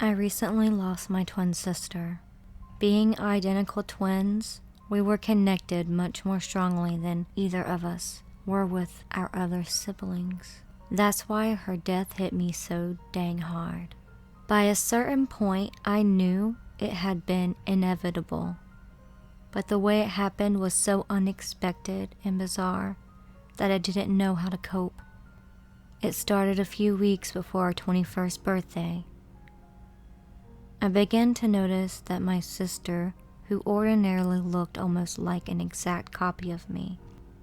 I recently lost my twin sister. Being identical twins, we were connected much more strongly than either of us were with our other siblings. That's why her death hit me so dang hard. By a certain point, I knew it had been inevitable, but the way it happened was so unexpected and bizarre that I didn't know how to cope. It started a few weeks before our 21st birthday. I began to notice that my sister, who ordinarily looked almost like an exact copy of me,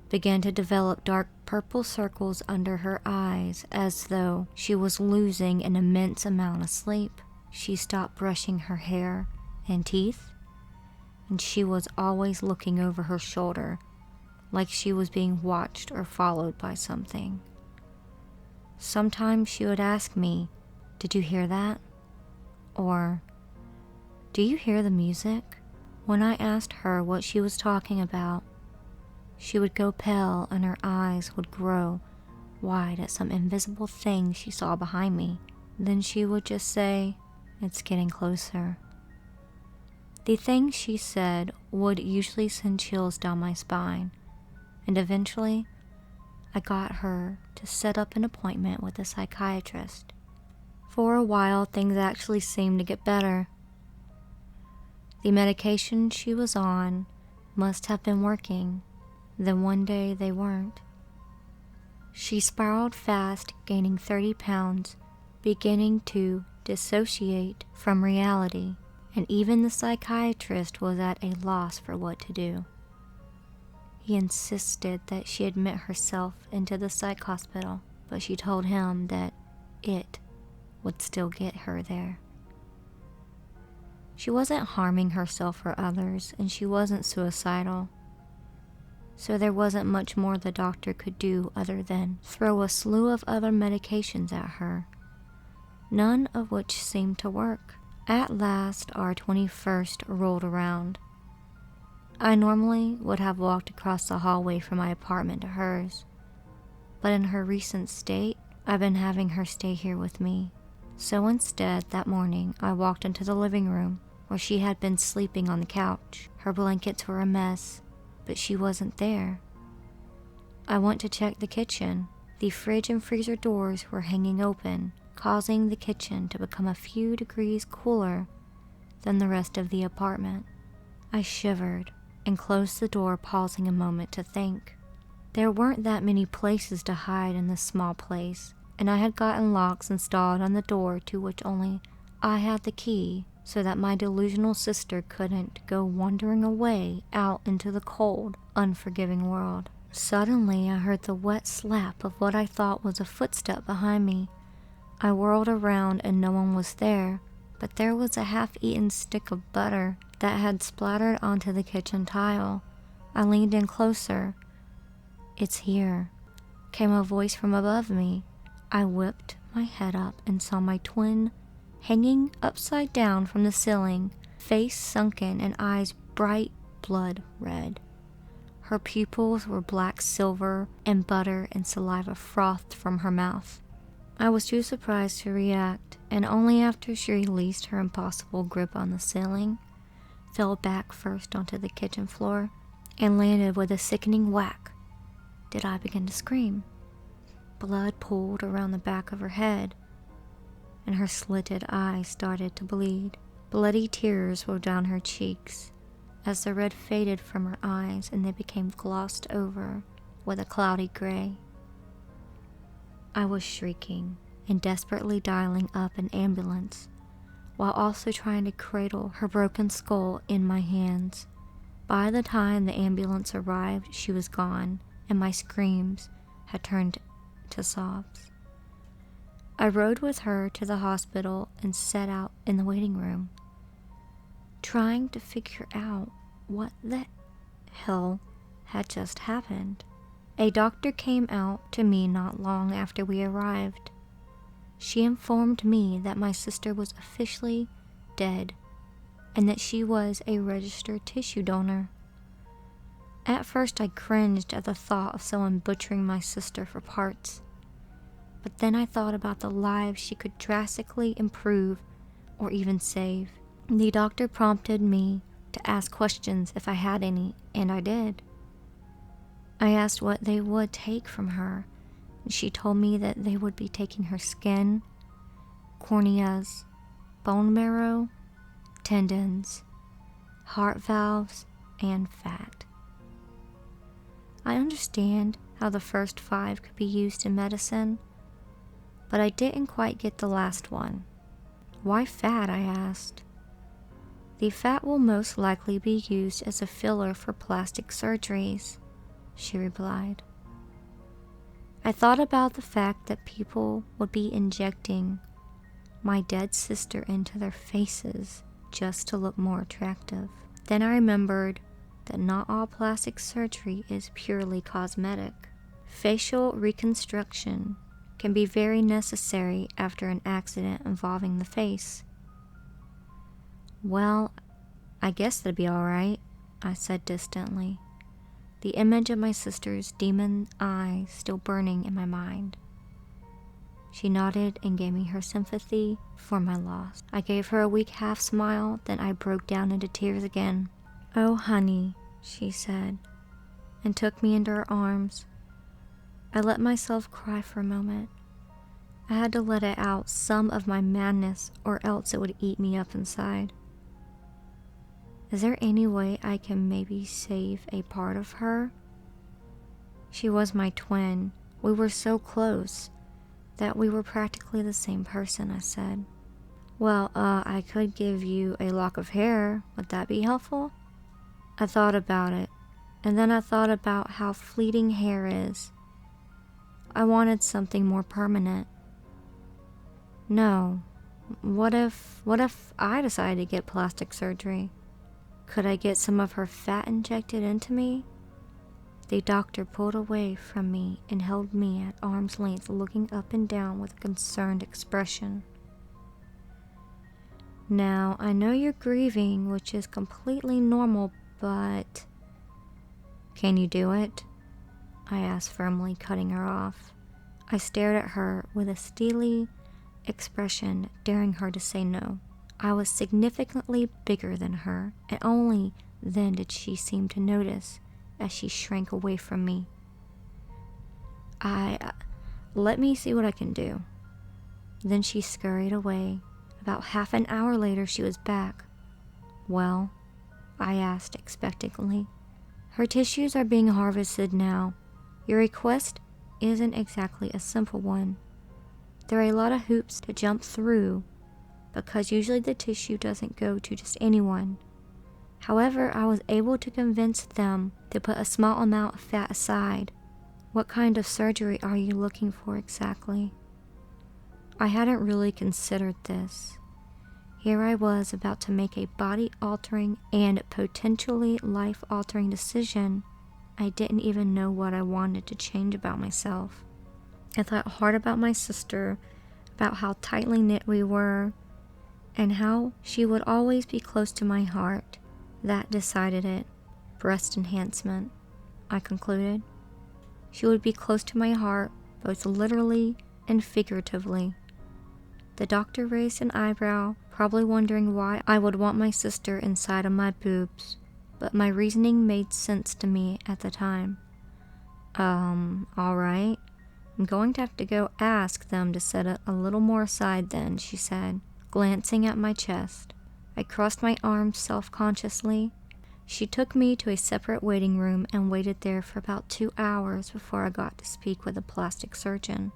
began to develop dark purple circles under her eyes as though she was losing an immense amount of sleep. She stopped brushing her hair and teeth, and she was always looking over her shoulder like she was being watched or followed by something. Sometimes she would ask me, "Did you hear that?" Or, "Do you hear the music?" When I asked her what she was talking about, she would go pale and her eyes would grow wide at some invisible thing she saw behind me. Then she would just say, "It's getting closer." The things she said would usually send chills down my spine, and eventually I got her to set up an appointment with a psychiatrist. For a while, things actually seemed to get better. The medication she was on must have been working. Then one day they weren't. She spiraled fast, gaining 30 pounds, beginning to dissociate from reality, and even the psychiatrist was at a loss for what to do. He insisted that she admit herself into the psych hospital, but she told him that it would still get her there. She wasn't harming herself or others, and she wasn't suicidal. So there wasn't much more the doctor could do other than throw a slew of other medications at her, none of which seemed to work. At last, our 21st rolled around. I normally would have walked across the hallway from my apartment to hers, but in her recent state, I've been having her stay here with me. So instead, that morning, I walked into the living room where she had been sleeping on the couch. Her blankets were a mess, but she wasn't there. I went to check the kitchen. The fridge and freezer doors were hanging open, causing the kitchen to become a few degrees cooler than the rest of the apartment. I shivered and closed the door, pausing a moment to think. There weren't that many places to hide in this small place, and I had gotten locks installed on the door to which only I had the key, so that my delusional sister couldn't go wandering away out into the cold, unforgiving world. Suddenly, I heard the wet slap of what I thought was a footstep behind me. I whirled around and no one was there, but there was a half-eaten stick of butter that had splattered onto the kitchen tile. I leaned in closer. "It's here," came a voice from above me. I whipped my head up and saw my twin hanging upside down from the ceiling, face sunken and eyes bright blood red. Her pupils were black silver, and butter and saliva frothed from her mouth. I was too surprised to react, and only after she released her impossible grip on the ceiling, fell back first onto the kitchen floor, and landed with a sickening whack, did I begin to scream. Blood pooled around the back of her head, and her slitted eyes started to bleed. Bloody tears rolled down her cheeks as the red faded from her eyes and they became glossed over with a cloudy gray. I was shrieking and desperately dialing up an ambulance, while also trying to cradle her broken skull in my hands. By the time the ambulance arrived, she was gone, and my screams had turned to sobs. I rode with her to the hospital and sat out in the waiting room, trying to figure out what the hell had just happened. A doctor came out to me not long after we arrived. She informed me that my sister was officially dead and that she was a registered tissue donor. At first I cringed at the thought of someone butchering my sister for parts, but then I thought about the lives she could drastically improve or even save. The doctor prompted me to ask questions if I had any, and I did. I asked what they would take from her, and she told me that they would be taking her skin, corneas, bone marrow, tendons, heart valves, and fat. I understand how the first 5 could be used in medicine, but I didn't quite get the last one. Why fat? I asked. The fat will most likely be used as a filler for plastic surgeries, she replied. I thought about the fact that people would be injecting my dead sister into their faces just to look more attractive. Then I remembered that not all plastic surgery is purely cosmetic. Facial reconstruction can be very necessary after an accident involving the face. Well, I guess that'd be alright, I said distantly, the image of my sister's demon eyes still burning in my mind. She nodded and gave me her sympathy for my loss. I gave her a weak half smile, then I broke down into tears again. "Oh, honey," she said, and took me into her arms. I let myself cry for a moment. I had to let it out, some of my madness, or else it would eat me up inside. Is there any way I can maybe save a part of her? She was my twin. We were so close that we were practically the same person, I said. Well, I could give you a lock of hair. Would that be helpful? I thought about it, and then I thought about how fleeting hair is. I wanted something more permanent. No. What if I decided to get plastic surgery? Could I get some of her fat injected into me? The doctor pulled away from me and held me at arm's length, looking up and down with a concerned expression. Now, I know you're grieving, which is completely normal, but can you do it? I asked firmly, cutting her off. I stared at her with a steely expression, daring her to say no. I was significantly bigger than her, and only then did she seem to notice as she shrank away from me. Let me see what I can do. Then she scurried away. About half an hour later, she was back. Well, I asked expectantly. Her tissues are being harvested now. Your request isn't exactly a simple one. There are a lot of hoops to jump through, because usually the tissue doesn't go to just anyone. However, I was able to convince them to put a small amount of fat aside. What kind of surgery are you looking for exactly? I hadn't really considered this. Here I was about to make a body-altering and potentially life-altering decision. I didn't even know what I wanted to change about myself. I thought hard about my sister, about how tightly knit we were, and how she would always be close to my heart. That decided it. Breast enhancement, I concluded. She would be close to my heart, both literally and figuratively. The doctor raised an eyebrow, probably wondering why I would want my sister inside of my boobs, but my reasoning made sense to me at the time. Alright. I'm going to have to go ask them to set a little more aside then, she said, glancing at my chest. I crossed my arms self-consciously. She took me to a separate waiting room and waited there for about 2 hours before I got to speak with a plastic surgeon.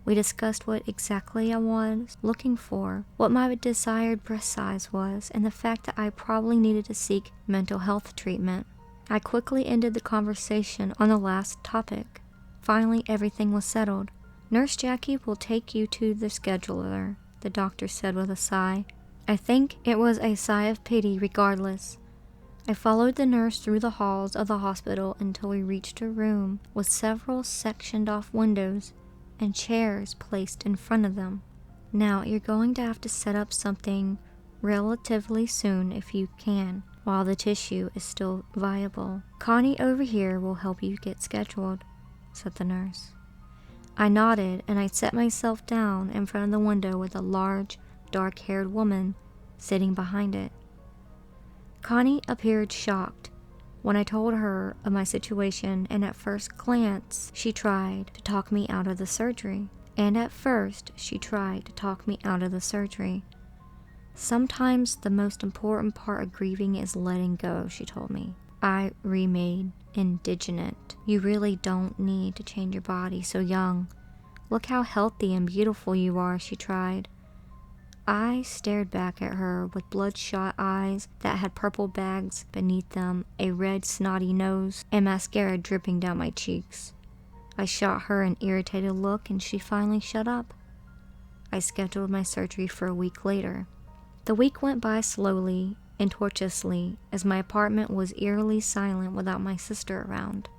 We discussed what exactly I was looking for, what my desired breast size was, and the fact that I probably needed to seek mental health treatment. I quickly ended the conversation on the last topic. Finally, everything was settled. Nurse Jackie will take you to the scheduler, the doctor said with a sigh. I think it was a sigh of pity regardless. I followed the nurse through the halls of the hospital until we reached a room with several sectioned off windows and chairs placed in front of them. Now, you're going to have to set up something relatively soon if you can, while the tissue is still viable. Connie over here will help you get scheduled, said the nurse. I nodded and I set myself down in front of the window with a large dark-haired woman sitting behind it. Connie appeared shocked when I told her of my situation, and at first glance, she tried to talk me out of the surgery. Sometimes the most important part of grieving is letting go, she told me. I remained indignant. You really don't need to change your body so young. Look how healthy and beautiful you are, she tried. I stared back at her with bloodshot eyes that had purple bags beneath them, a red snotty nose, and mascara dripping down my cheeks. I shot her an irritated look and she finally shut up. I scheduled my surgery for a week later. The week went by slowly and tortuously as my apartment was eerily silent without my sister around.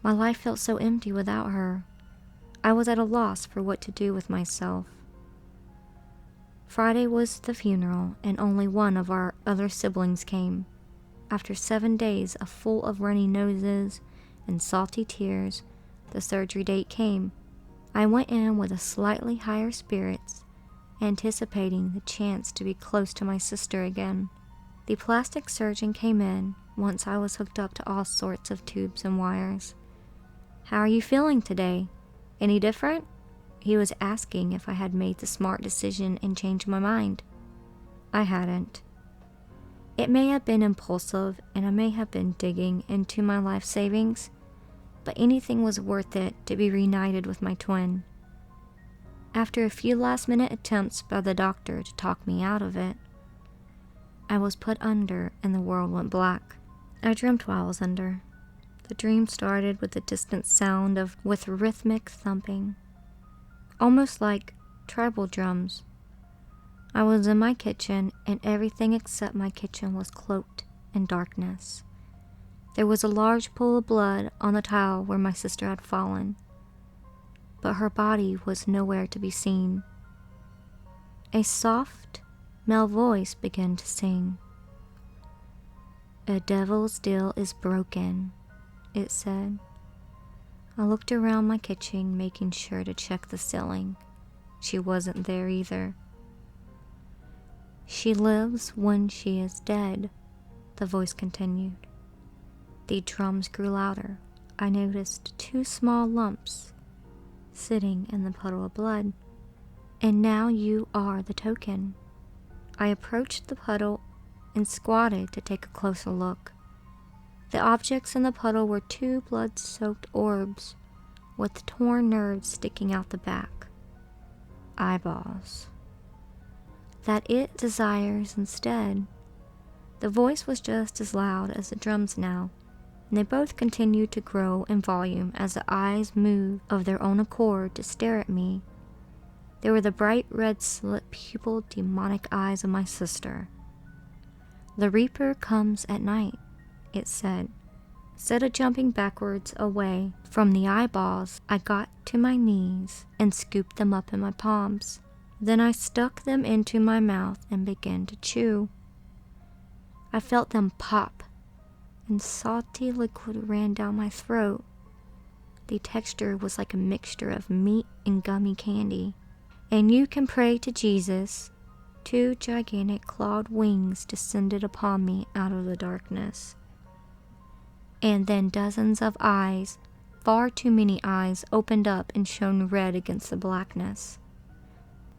My life felt so empty without her. I was at a loss for what to do with myself. Friday was the funeral, and only one of our other siblings came. After 7 days full of runny noses and salty tears, the surgery date came. I went in with a slightly higher spirits, anticipating the chance to be close to my sister again. The plastic surgeon came in once I was hooked up to all sorts of tubes and wires. "How are you feeling today? Any different?" He was asking if I had made the smart decision and changed my mind. I hadn't. It may have been impulsive and I may have been digging into my life savings, but anything was worth it to be reunited with my twin. After a few last-minute attempts by the doctor to talk me out of it, I was put under and the world went black. I dreamt while I was under. The dream started with the distant sound with rhythmic thumping, almost like tribal drums. I was in my kitchen, and everything except my kitchen was cloaked in darkness. There was a large pool of blood on the tile where my sister had fallen, but her body was nowhere to be seen. A soft, male voice began to sing. "A devil's deal is broken," it said. I looked around my kitchen, making sure to check the ceiling. She wasn't there either. "She lives when she is dead," the voice continued. The drums grew louder. I noticed 2 small lumps sitting in the puddle of blood. "And now you are the token." I approached the puddle and squatted to take a closer look. The objects in the puddle were 2 blood-soaked orbs with torn nerves sticking out the back. Eyeballs. That it desires instead. The voice was just as loud as the drums now, and they both continued to grow in volume as the eyes moved of their own accord to stare at me. They were the bright red slit-pupiled demonic eyes of my sister. "The Reaper comes at night," it said. Instead of jumping backwards away from the eyeballs, I got to my knees and scooped them up in my palms. Then I stuck them into my mouth and began to chew. I felt them pop, and salty liquid ran down my throat. The texture was like a mixture of meat and gummy candy. "And you can pray to Jesus." 2 gigantic clawed wings descended upon me out of the darkness. And then dozens of eyes, far too many eyes, opened up and shone red against the blackness.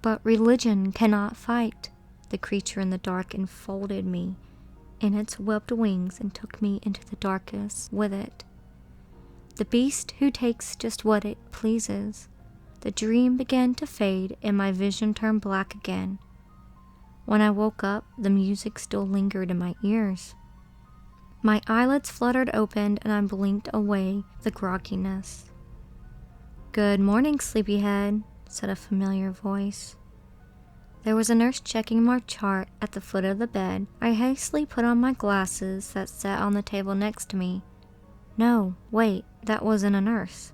"But religion cannot fight." The creature in the dark enfolded me in its webbed wings and took me into the darkness with it. The beast who takes just what it pleases. The dream began to fade and my vision turned black again. When I woke up, the music still lingered in my ears. My eyelids fluttered open and I blinked away the grogginess. "Good morning, sleepyhead," said a familiar voice. There was a nurse checking my chart at the foot of the bed. I hastily put on my glasses that sat on the table next to me. No, wait, that wasn't a nurse.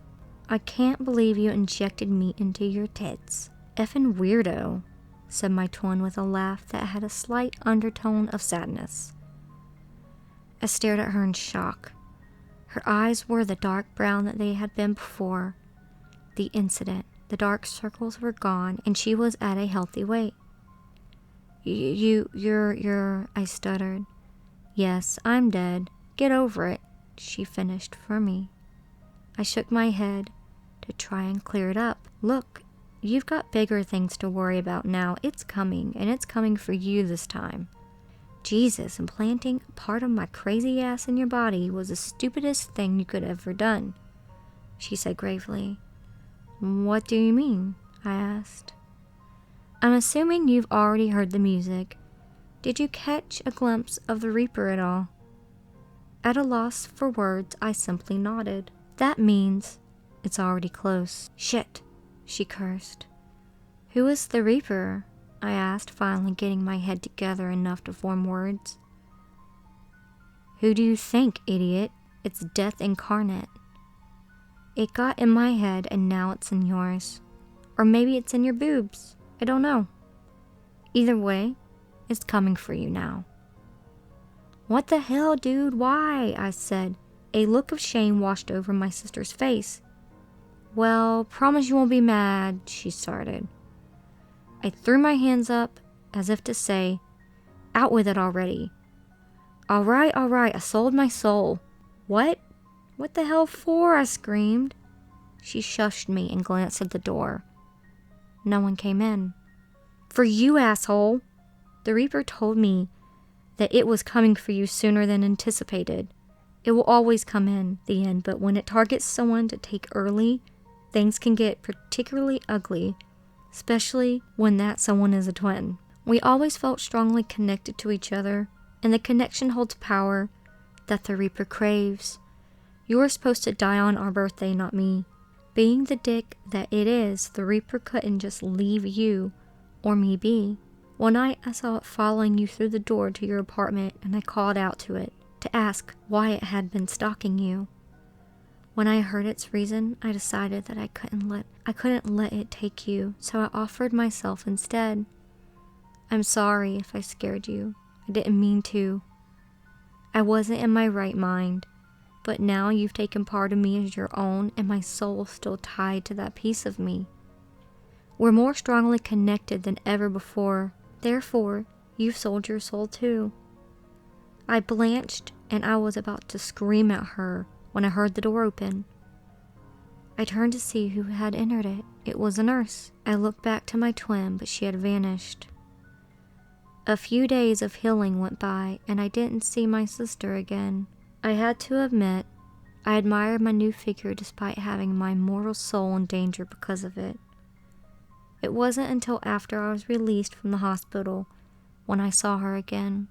"I can't believe you injected meat into your tits. Effin' weirdo," said my twin with a laugh that had a slight undertone of sadness. I stared at her in shock. Her eyes were the dark brown that they had been before. The incident, The dark circles were gone, and she was at a healthy weight. You're, I stuttered. Yes, I'm dead. Get over it, she finished for me. I shook my head to try and clear it up. Look, you've got bigger things to worry about now. It's coming, and it's coming for you this time. Jesus, implanting a part of my crazy ass in your body was the stupidest thing you could have ever done, she said gravely. What do you mean? I asked. I'm assuming you've already heard the music. Did you catch a glimpse of the Reaper at all? At a loss for words, I simply nodded. That means it's already close. Shit, she cursed. Who is the Reaper? I asked, finally getting my head together enough to form words. Who do you think, idiot? It's death incarnate. It got in my head and now it's in yours. Or maybe it's in your boobs. I don't know. Either way, it's coming for you now. What the hell, dude? Why? I said. A look of shame washed over my sister's face. Well, promise you won't be mad, she started. I threw my hands up as if to say, out with it already. All right, I sold my soul. What? What the hell for? I screamed. She shushed me and glanced at the door. No one came in. For you, asshole. The Reaper told me that it was coming for you sooner than anticipated. It will always come in the end, but when it targets someone to take early, things can get particularly ugly, especially when that someone is a twin. We always felt strongly connected to each other, and the connection holds power that the Reaper craves. You were supposed to die on our birthday, not me. Being the dick that it is, the Reaper couldn't just leave you or me be. One night I saw it following you through the door to your apartment, and I called out to it to ask why it had been stalking you. When I heard its reason, I decided that I couldn't let it take you, so I offered myself instead. I'm sorry if I scared you. I didn't mean to. I wasn't in my right mind, but now you've taken part of me as your own, and my soul's still tied to that piece of me. We're more strongly connected than ever before. Therefore, you've sold your soul too. I blanched, and I was about to scream at her when I heard the door open. I turned to see who had entered it. It was a nurse. I looked back to my twin, but she had vanished. A few days of healing went by, and I didn't see my sister again. I had to admit, I admired my new figure despite having my mortal soul in danger because of it. It wasn't until after I was released from the hospital when I saw her again.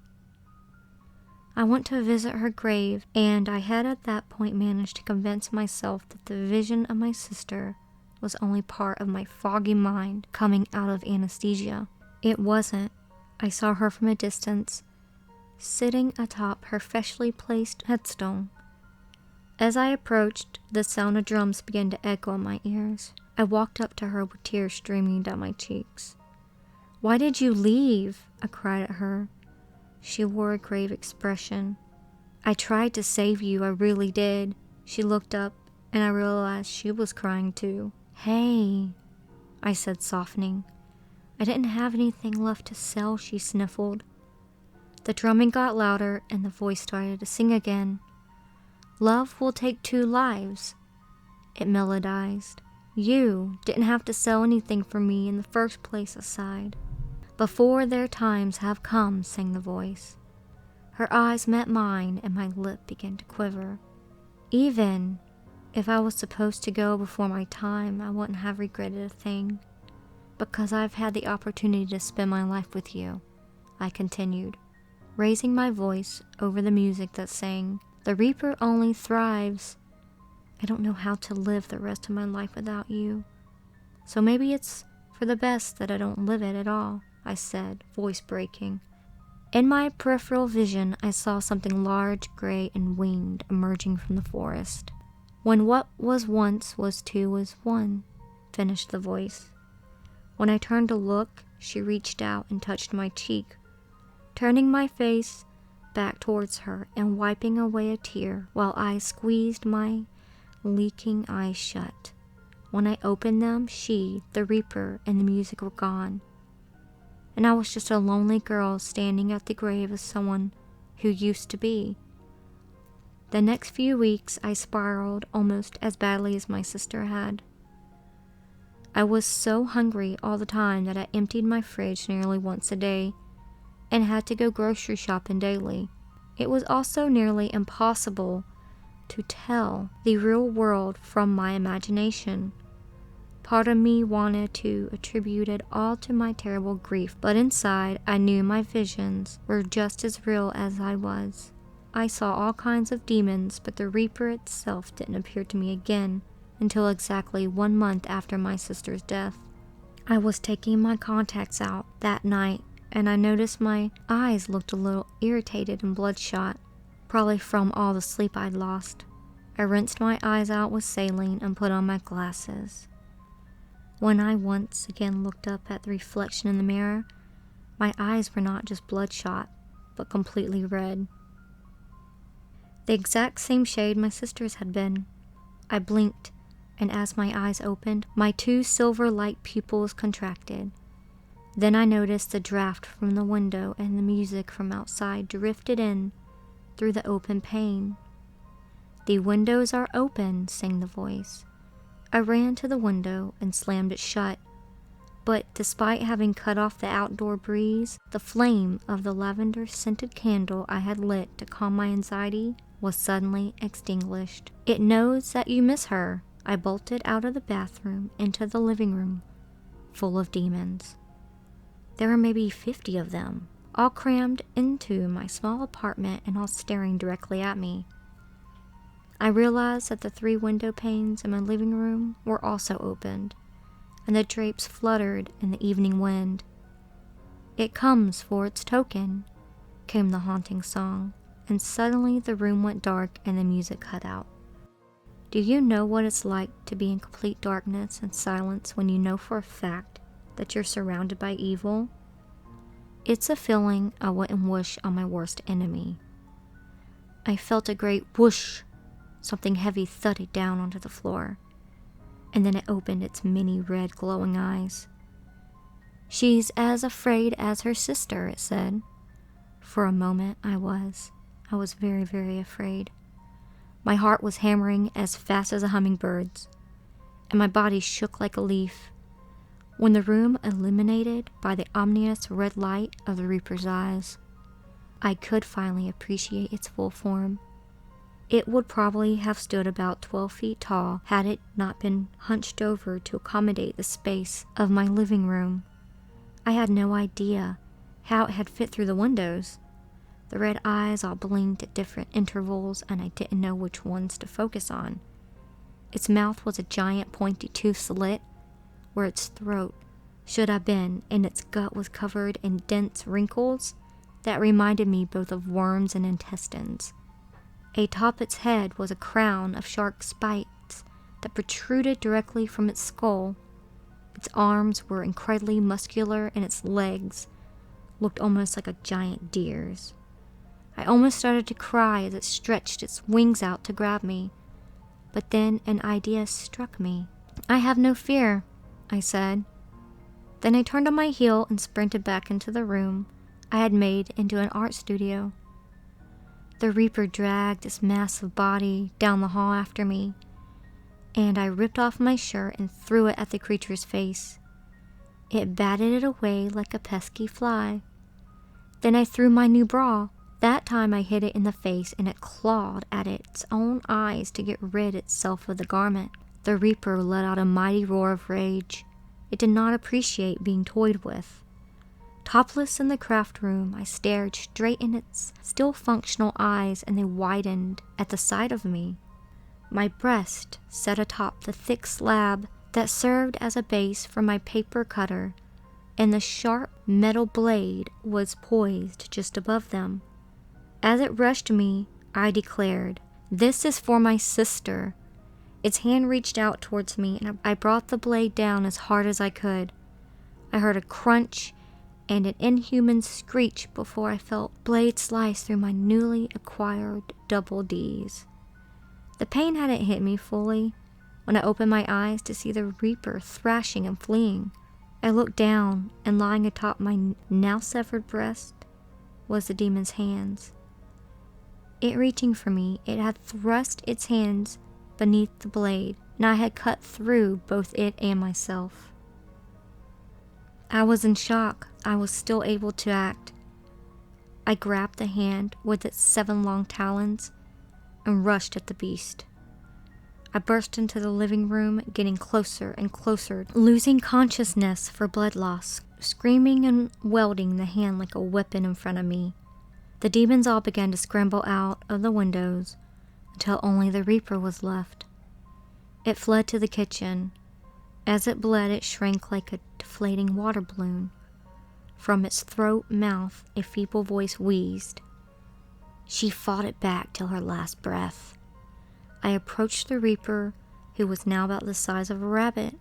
I went to visit her grave, and I had at that point managed to convince myself that the vision of my sister was only part of my foggy mind coming out of anesthesia. It wasn't. I saw her from a distance, sitting atop her freshly placed headstone. As I approached, the sound of drums began to echo in my ears. I walked up to her with tears streaming down my cheeks. Why did you leave? I cried at her. She wore a grave expression. I tried to save you, I really did. She looked up, and I realized she was crying too. Hey, I said, softening. I didn't have anything left to sell, she sniffled. The drumming got louder, and the voice started to sing again. Love will take 2 lives, it melodized. You didn't have to sell anything for me in the first place, I sighed. Before their times have come, sang the voice. Her eyes met mine, and my lip began to quiver. Even if I was supposed to go before my time, I wouldn't have regretted a thing, because I've had the opportunity to spend my life with you, I continued, raising my voice over the music that sang, The Reaper only thrives. I don't know how to live the rest of my life without you, so maybe it's for the best that I don't live it at all, I said, voice breaking. In my peripheral vision, I saw something large, gray, and winged emerging from the forest. When what was once was 2 was 1, finished the voice. When I turned to look, she reached out and touched my cheek, turning my face back towards her and wiping away a tear while I squeezed my leaking eyes shut. When I opened them, she, the Reaper, and the music were gone. And I was just a lonely girl standing at the grave of someone who used to be. The next few weeks, I spiraled almost as badly as my sister had. I was so hungry all the time that I emptied my fridge nearly once a day and had to go grocery shopping daily. It was also nearly impossible to tell the real world from my imagination. Part of me wanted to attribute it all to my terrible grief, but inside I knew my visions were just as real as I was. I saw all kinds of demons, but the Reaper itself didn't appear to me again until exactly 1 month after my sister's death. I was taking my contacts out that night, and I noticed my eyes looked a little irritated and bloodshot, probably from all the sleep I'd lost. I rinsed my eyes out with saline and put on my glasses. When I once again looked up at the reflection in the mirror, my eyes were not just bloodshot, but completely red. The exact same shade my sister's had been. I blinked, and as my eyes opened, my 2 silver-like pupils contracted. Then I noticed the draft from the window and the music from outside drifted in through the open pane. "The windows are open," sang the voice. I ran to the window and slammed it shut, but despite having cut off the outdoor breeze, the flame of the lavender-scented candle I had lit to calm my anxiety was suddenly extinguished. "It knows that you miss her." I bolted out of the bathroom into the living room, full of demons. There were maybe 50 of them, all crammed into my small apartment and all staring directly at me. I realized that the 3 window panes in my living room were also opened, and the drapes fluttered in the evening wind. "It comes for its token," came the haunting song, and suddenly the room went dark and the music cut out. Do you know what it's like to be in complete darkness and silence when you know for a fact that you're surrounded by evil? It's a feeling I wouldn't wish on my worst enemy. I felt a great whoosh. Something heavy thudded down onto the floor, and then it opened its many red glowing eyes. "She's as afraid as her sister," it said. For a moment I was very, very afraid. My heart was hammering as fast as a hummingbird's, and my body shook like a leaf. When the room illuminated by the ominous red light of the Reaper's eyes, I could finally appreciate its full form. It would probably have stood about 12 feet tall had it not been hunched over to accommodate the space of my living room. I had no idea how it had fit through the windows. The red eyes all blinked at different intervals, and I didn't know which ones to focus on. Its mouth was a giant pointy tooth slit where its throat should have been, and its gut was covered in dense wrinkles that reminded me both of worms and intestines. Atop its head was a crown of sharp spikes that protruded directly from its skull. Its arms were incredibly muscular, and its legs looked almost like a giant deer's. I almost started to cry as it stretched its wings out to grab me, but then an idea struck me. "I have no fear," I said. Then I turned on my heel and sprinted back into the room I had made into an art studio. The Reaper dragged its massive body down the hall after me, and I ripped off my shirt and threw it at the creature's face. It batted it away like a pesky fly. Then I threw my new bra. That time I hit it in the face, and it clawed at its own eyes to get rid itself of the garment. The Reaper let out a mighty roar of rage. It did not appreciate being toyed with. Topless in the craft room, I stared straight in its still functional eyes, and they widened at the sight of me. My breast sat atop the thick slab that served as a base for my paper cutter, and the sharp metal blade was poised just above them. As it rushed me, I declared, "This is for my sister." Its hand reached out towards me, and I brought the blade down as hard as I could. I heard a crunch and an inhuman screech before I felt blade slice through my newly acquired double Ds. The pain hadn't hit me fully. when I opened my eyes to see the Reaper thrashing and fleeing. I looked down, and lying atop my now severed breast was the demon's hands. It reaching for me, it had thrust its hands beneath the blade, and I had cut through both it and myself. I was in shock. I was still able to act. I grabbed the hand with its 7 long talons and rushed at the beast. I burst into the living room, getting closer and closer, losing consciousness for blood loss, screaming and wielding the hand like a weapon in front of me. The demons all began to scramble out of the windows until only the Reaper was left. It fled to the kitchen. As it bled, it shrank like a deflating water balloon. From its mouth, a feeble voice wheezed. She fought it back till her last breath. I approached the Reaper, who was now about the size of a rabbit.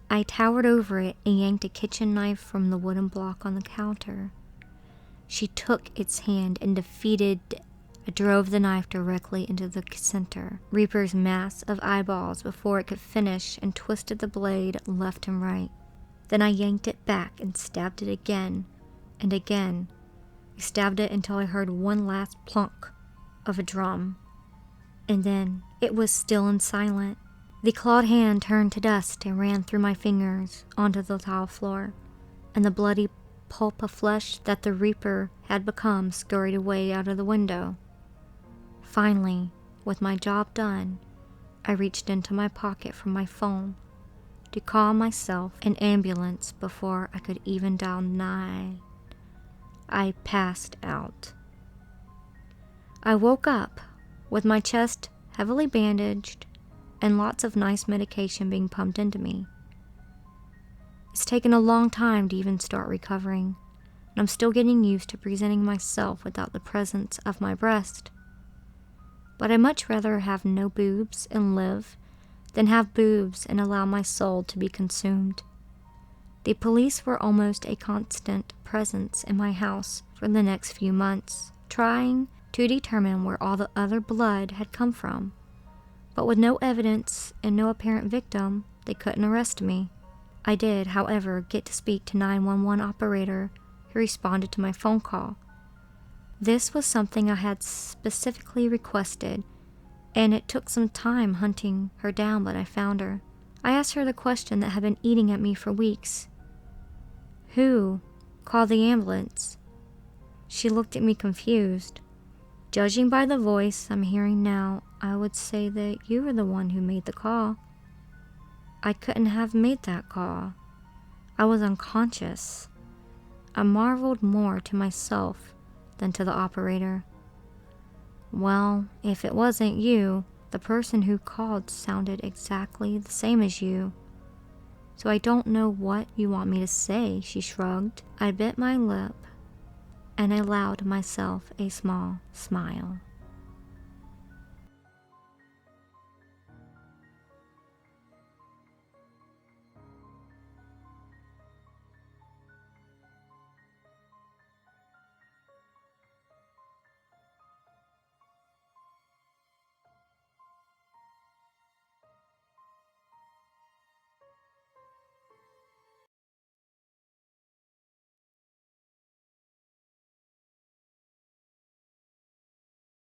I towered over it and yanked a kitchen knife from the wooden block on the counter. She took its hand and I drove the knife directly into the center, Reaper's mass of eyeballs before it could finish, and twisted the blade left and right. Then I yanked it back and stabbed it again and again. I stabbed it until I heard one last plunk of a drum. And then it was still and silent. The clawed hand turned to dust and ran through my fingers onto the tile floor, and the bloody pulp of flesh that the Reaper had become scurried away out of the window. Finally, with my job done, I reached into my pocket for my phone to call myself an ambulance before I could even dial 9. I passed out. I woke up with my chest heavily bandaged and lots of nice medication being pumped into me. It's taken a long time to even start recovering, and I'm still getting used to presenting myself without the presence of my breast. But I'd much rather have no boobs and live than have boobs and allow my soul to be consumed. The police were almost a constant presence in my house for the next few months, trying to determine where all the other blood had come from. But with no evidence and no apparent victim, they couldn't arrest me. I did, however, get to speak to 911 operator who responded to my phone call. This was something I had specifically requested, and it took some time hunting her down, but I found her. I asked her the question that had been eating at me for weeks. Who called the ambulance? She looked at me confused. Judging by the voice I'm hearing now, I would say that you were the one who made the call. I couldn't have made that call. I was unconscious. I marveled more to myself than to the operator. Well, if it wasn't you, the person who called sounded exactly the same as you. So I don't know what you want me to say, she shrugged. I bit my lip and allowed myself a small smile.